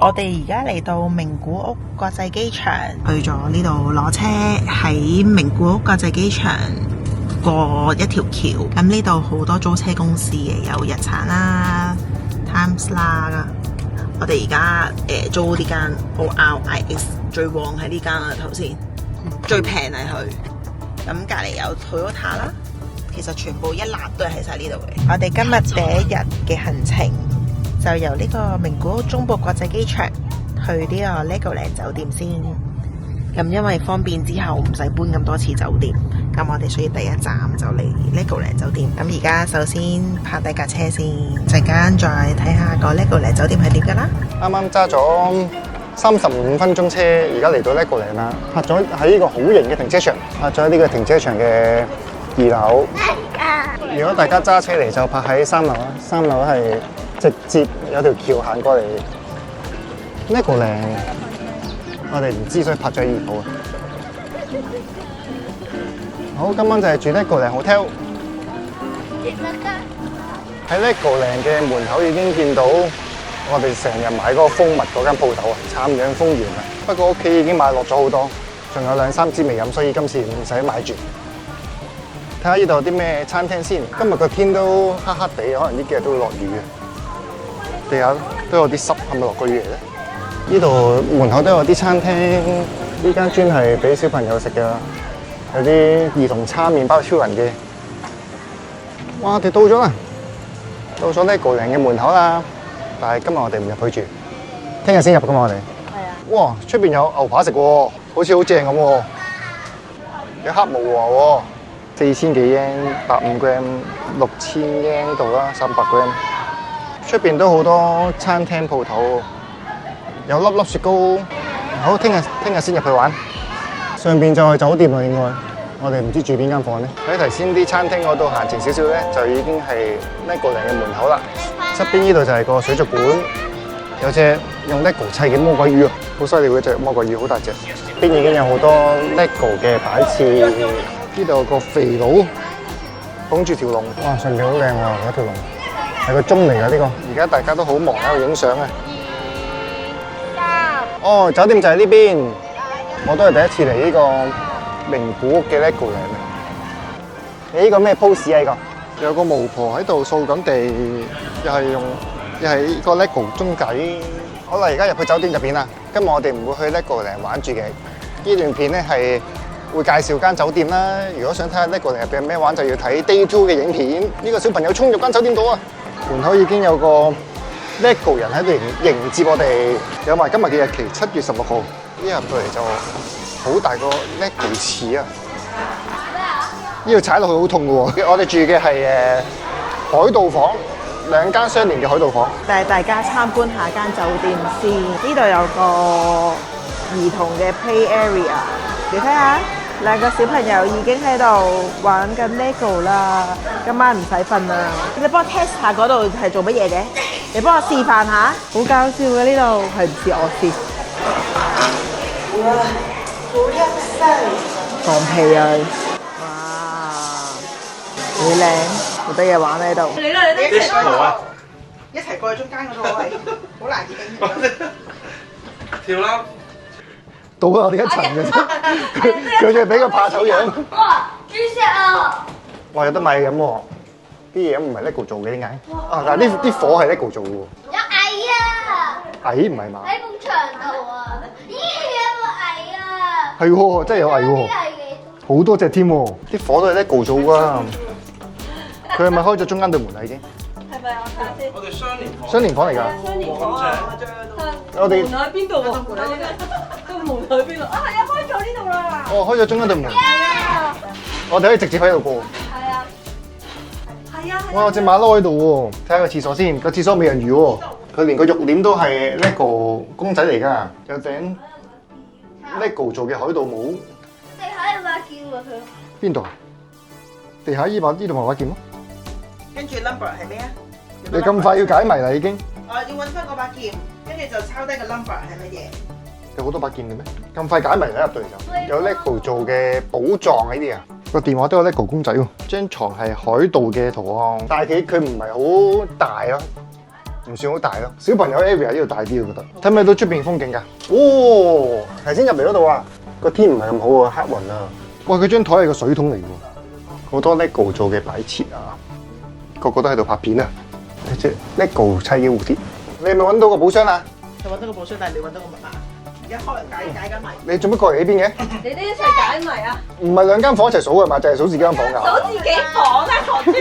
我哋而家嚟到名古屋國際機場，去咗呢度攞車，喺名古屋國際機場過一條橋。咁呢度好多租車公司嘅，有日產啦、Times 啦。我哋而家租呢間 ORIX 最旺係呢間啦，頭先最平係佢。咁隔離有 Toyota 啦，其實全部一欄都係喺晒呢度嘅。我哋今日第一日嘅行程，就由呢個名古屋中部國際機場去呢個 Legoland 酒店先。咁因為方便之後唔使搬咁多次酒店，咁我哋所以第一站就嚟 Legoland 酒店。咁而家首先泊低架車先，陣間再睇下個 Legoland 酒店係點㗎啦。啱啱揸咗35分鐘車，而家嚟到 Legoland啦，泊咗喺呢個好型嘅停車場，泊咗喺呢個停車場嘅2樓。如果大家揸車嚟就泊喺3樓啦，3樓係直接有條橋行過嚟 Legoland， 我哋唔知所以泊咗喺2樓啊。好，今晚就係住 Legoland Hotel。喺 Legoland嘅門口已經見到我哋成日買嗰個蜂蜜嗰間鋪頭啊，杉養蜂園啊。不過屋企已經買落咗好多，仲有2-3支未飲，所以今次唔使買住。睇下呢度有啲咩餐廳先。今日個天都黑黑地，可能呢幾日都會落雨嘅。地下都有啲濕，係咪落過雨嚟咧？呢度門口都有啲餐廳，呢間專係俾小朋友食嘅，有啲兒童餐、麵包超人嘅。哇！我哋到咗啦，到咗Legoland嘅門口啦。但係今日我哋唔入去住，聽日先入㗎嘛我哋。係啊。哇！出邊有牛扒食喎，好似好正咁喎。有黑毛和喎，4000幾yen 150 gram 6000yen度啦，300 gram。出邊都好多餐廳鋪頭，有粒粒雪糕。好，聽日先入去玩。上邊就係酒店啦，應該。我哋唔知住邊間房咧。喺頭先啲餐廳嗰度行前少少咧，就已經係 Legoland嘅門口啦。側邊呢度就係個水族館，有隻用 Lego 砌嘅魔鬼魚啊，好犀利嗰隻魔鬼魚，好大隻。邊已經有好多 Lego 嘅擺設，呢度有個肥佬捧住條龍，哇！上邊好靚喎，嗰條龍係個鐘嚟㗎呢個。而家大家都好忙喺度影相啊。哦，酒店就喺呢邊，我都係第一次嚟呢個名古屋嘅 Legoland。你呢個咩 pose 啊？呢個？有個巫婆喺度掃緊地，又係個 Lego 鐘仔。好啦，而家入去酒店入邊啦。今日我哋唔會去 Legoland玩住嘅。呢段片咧係會介紹間酒店啦。如果想睇下 Legoland入邊有咩玩，就要睇 Day 2嘅影片。呢個小朋友衝入間酒店度啊！門口已經有個 Lego 人喺度迎接我哋，有埋今日嘅日期7月16號。一入到嚟就好大個 Lego 池啊！呢度踩落去好痛嘅喎。我哋住嘅係海盜房，2間相連嘅海盜房。帶大家參觀下間酒店先。呢度有個兒童嘅 play area， 你睇下2個小朋友已經喺度玩緊 Lego 啦。今晚唔使瞓啦。你幫我 test 下嗰度係做乜嘢嘅？你幫我示範下。好搞笑嘅，呢度係唔似我先。哇！放屁啊！好靚，好多嘢玩喺度。你啦，你哋一齊過去。一齊過去中間嗰個位，好難影。跳啦！到我哋一層嘅啫，佢仲係俾個怕醜樣。哇！豬石啊！哇！有得買飲喎，啲嘢唔係 Lego 做嘅點解？啊！但係啲火係 Lego 做嘅喎。有蟻啊！蟻唔係嘛？喺埲牆度啊！咦，有個蟻啊！係喎，真係有蟻喎，啲蟻幾好多隻添喎，啲火都係 Lego 做㗎。佢係咪開咗中間對門啊？已經係咪啊？睇下先。我哋雙連房。雙連房嚟㗎。雙連房啊！我哋門喺邊度喎？個門喺邊度？啊，係啊，開咗呢度啦！哦，開咗中間對門，係啊！我哋可以直接喺度過。係啊！係啊！哇！隻馬騮喺度喎，睇下個廁所先，個廁所美人魚喎，佢連個浴簾都係 Lego 公仔嚟㗎，有頂 Lego 做嘅海盜帽。地下有把劍喎佢。邊度啊？地下呢度咪把劍咯。跟住 number 係咩啊？你咁快要解謎啦已經？我要揾翻嗰把劍，跟住就抄低個 number 係乜嘢？有好多把劍嘅咩？咁快解謎啦入到嚟就。有 Lego 做嘅寶藏呢啲啊，個電話都有 Lego 公仔喎。張床係海盜嘅圖案，但係佢唔係好大咯。唔算好大咯。小朋友 area 呢度大啲，我覺得。睇唔睇到出邊風景㗎？哦，頭先入嚟嗰度啊，個天唔係咁好喎，黑雲啊。哇！佢張台係個水桶嚟喎，好多 LEGO 做嘅擺設啊，個個都喺度拍片啊。隻 LEGO 砌嘅蝴蝶，你係咪揾到個寶箱啊？你揾到個寶箱，但係你揾到個密碼。而家解緊謎。你做乜過嚟呢邊嘅？你哋一齊解謎啊！唔係兩間房一齊數㗎嘛，就係數自己間房㗎。數自己房啊，學豬！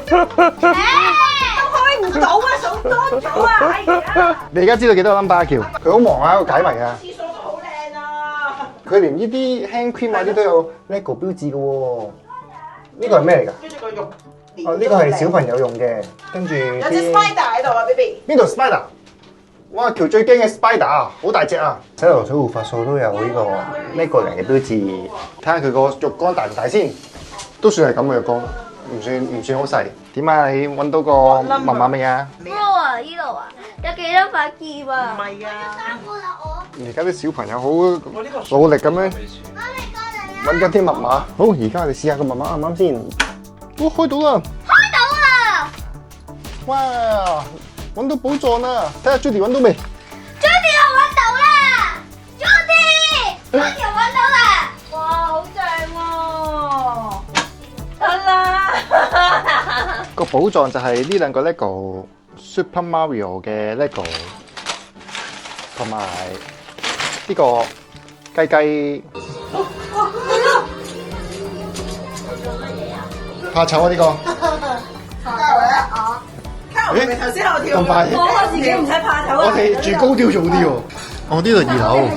都開唔到啊，數多咗啊！哎呀！你而家知道幾多個 number 橋？佢好忙啊，喺度解謎啊！廁所都好靚啊！佢連呢啲 hand cream 啊啲都有 LEGO 標誌嘅喎。呢個係咩嚟㗎？跟住個肉。哦，呢個係小朋友用嘅，跟住有隻 spider 喺度啊 ，baby。邊度 spider？哇！橋最驚嘅 spider 啊，好大隻啊！洗頭水護髮素都有呢個 LEGO 人嘅標誌，睇下佢個浴缸大唔大先，都算係咁嘅浴缸，唔算好細。點啊？你揾到個密碼未啊？呢度啊，呢度啊，有幾多塊劍啊？唔係啊，而家啲小朋友好努力咁樣揾緊啲密碼。好，而家我哋試下個密碼啱唔啱先。哦，開到啦！開到啦！哇！揾到寶藏啦！睇下 Judy 揾到未 Judy 又揾到啦 ！Judy 又揾到啦！哇，好正喎！得啦！個寶藏就係呢兩個 LEGO Super Mario 嘅 LEGO，同埋呢個雞雞。怕醜啊！呢個。你頭先喺度跳。咁快？我自己唔使怕醜啊！我哋住高啲做啲喎。我呢度2樓，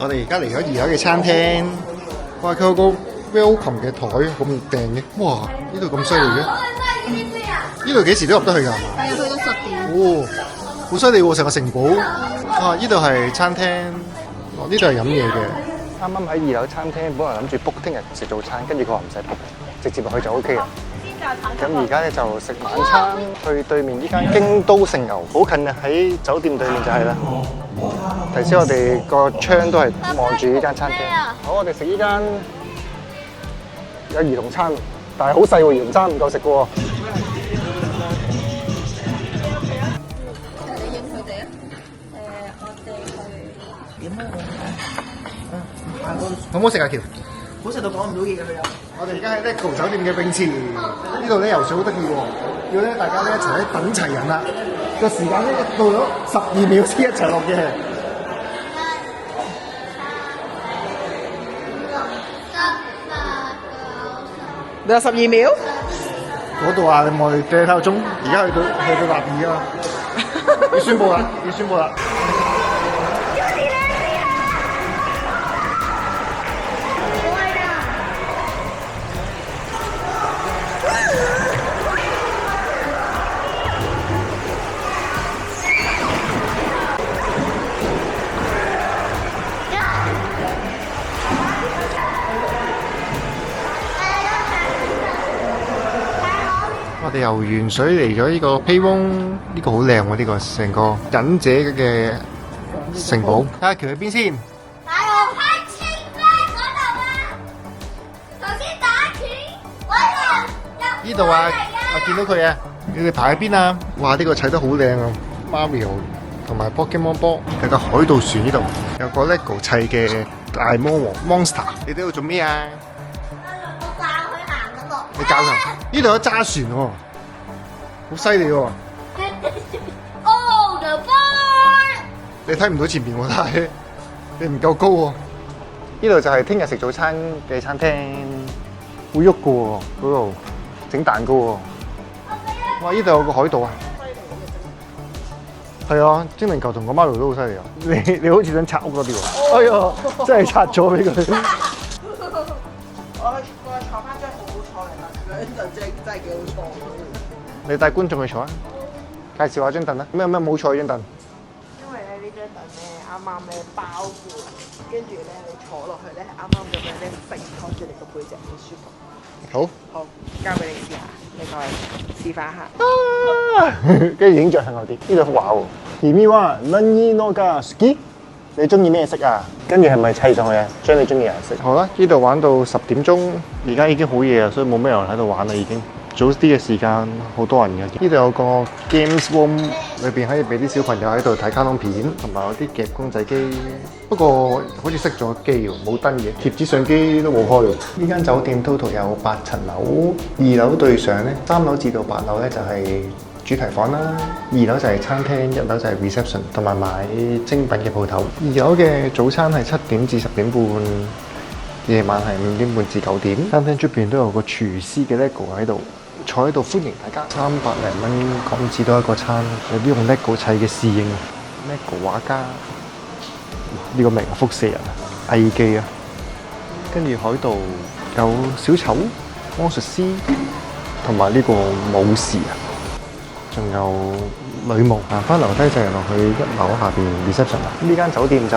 我哋而家嚟咗2樓嘅餐廳。哇！佢有個 welcome 嘅台咁訂嘅。哇！呢度咁犀利嘅。呢度幾時都入得去㗎？係啊，去到10點。哦，好犀利喎！成個城堡。啊！呢度係餐廳。哦，呢度係飲嘢嘅。啱啱喺2樓餐廳，本來諗住 book 聽日食早餐，跟住佢話唔使 book，直接落去就 OK 啦。咁而家咧就食晚餐，去對面呢間京都盛牛，好近啊！喺酒店對面就係啦。頭先我哋個窗都係望住呢間餐廳。好，我哋食呢間有兒童餐，但係好細喎，兒童餐唔夠食嘅喎。你應佢哋啊？我哋去點啊？好唔好食啊？喬？好食到講唔到嘢嘅佢又。我哋而家喺 LEGO 酒店嘅泳池，呢度咧游水好得意喎，要咧大家咧一齊咧等齊人啦。個時間咧到咗12秒先一齊落嘅。你有12秒？嗰度啊，你望住掟頭鐘，而家去到立2啊！要宣佈啦！要宣佈啦！我哋游完水嚟咗呢個 Paywong，呢個好靚喎！呢個成個忍者嘅城堡，睇下橋喺邊先。大龍喺清咩嗰度啊？頭先打拳嗰度。呢度啊，我見到佢啊，你哋排喺邊啊？哇！呢個砌得好靚啊 ，Mario 同埋 Pokemon 波，有個海盜船呢度，有個 LEGO 砌嘅大魔王 Monster。你喺度做咩啊？我教佢行嗰個。你教佢？呢度有揸船喎，好犀利喎！ Oh the boy！你睇唔到前面喎，但係你唔夠高喎。呢度就係聽日食早餐嘅餐廳，會喐嘅喎，嗰度整蛋糕喎。哇！呢度有個海盜啊！係啊，精靈球同個 Mario 都好犀利啊！你好似想拆屋多啲喎。哎呀，真係拆咗俾佢。我坐翻張好坐嚟啦，嗰陣真係幾好坐。你帶觀眾去坐啊！介紹下張凳啦。咩冇坐呢張凳？因為咧呢張凳咧啱啱咧包住，跟住咧你坐落去咧啱啱咁樣咧揈開住你個背脊，好舒服。好。好，交俾你試下，你過嚟示範下。跟住影着向後啲，呢度幅畫喎。君は何のが好き？你中意咩色啊？跟住係咪砌上去啊？將你中意顏色。好啦，呢度玩到10點鐘，而家已經好夜啦，所以冇咩人喺度玩啦，已經早啲嘅時間好多人嘅。呢度有個 Games Room， 裏邊可以俾啲小朋友喺度睇卡通片，同埋有啲夾公仔機。不過好似熄咗機喎，冇燈嘅，貼紙相機都冇開喎。呢間酒店 total 有8層樓，2樓對上咧，3樓至到8樓咧就係主題房啦，2樓就係餐廳，1樓就係 reception 同埋買精品嘅鋪頭。2樓嘅早餐係7點至10點半，夜晚係5點半至9點。餐廳出邊都有個廚師嘅 LEGO 喺度，坐喺度歡迎大家。300零蚊港紙都一個餐，有啲用 LEGO 砌嘅侍應 ，LEGO 畫家，呢個名啊，輻射人啊，藝伎啊，跟住海盜有小丑、魔術師同埋呢個武士啊。仲有女巫，行翻樓梯就係落去1樓下邊 reception 啦。呢間酒店就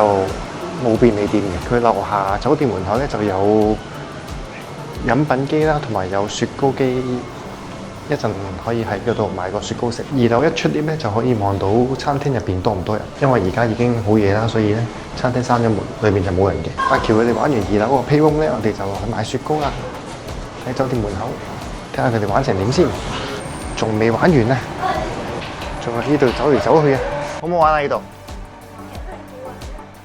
冇便利店嘅，佢樓下酒店門口咧就有飲品機啦，同埋有雪糕機，一陣可以喺嗰度買個雪糕食。2樓一出 lift 咧就可以望到餐廳入邊多唔多人，因為而家已經好夜啦，所以咧餐廳閂咗門，裏面就冇人嘅。阿喬佢哋玩完2樓個 playroom 咧，我哋就去買雪糕啦，喺酒店門口睇下佢哋玩成點先，仲未玩完啊！仲喺呢度走嚟走去啊！好唔好玩啊？呢度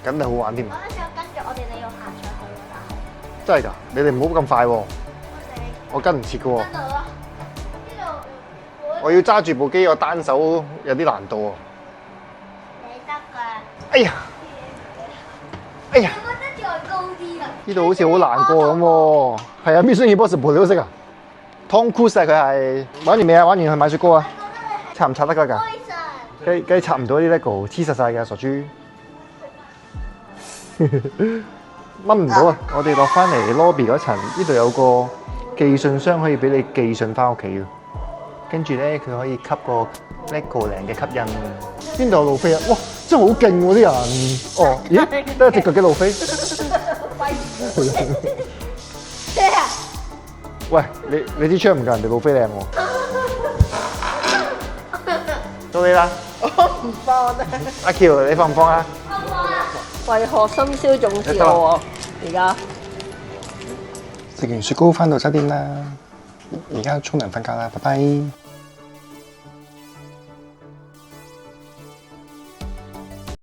梗係好玩添。嗰陣時候跟住我哋，你要行上去㗎。真係㗎？你哋唔好咁快喎，我跟唔切㗎喎。跟到咯，呢度我要揸住部機，我單手有啲難度喎。你得㗎。哎呀！哎呀！我覺得再高啲啦。呢度好似好難過咁喎。係啊，Mission Impossible你都識啊？Tom Cruise 啊，佢係玩完未啊？玩完去買雪糕啊？拆唔拆得㗎？梗係拆唔到啲 LEGO， 黐實晒嘅傻豬，掹唔到啊！我哋落翻嚟 lobby 嗰層，呢度有個寄信箱可以俾你寄信翻屋企嘅。跟住咧，佢可以吸個 LEGO 零嘅吸印。邊度有路飛啊？哇！真係好勁喎啲人。哦，咦？得一隻腳嘅路飛。喂，你支槍唔夠人哋路飛靚喎。到你啦！我唔放啊！阿喬，你放唔放啊？為何深宵總是我？而家食完雪糕翻到酒店啦，而家沖涼瞓覺啦，拜拜。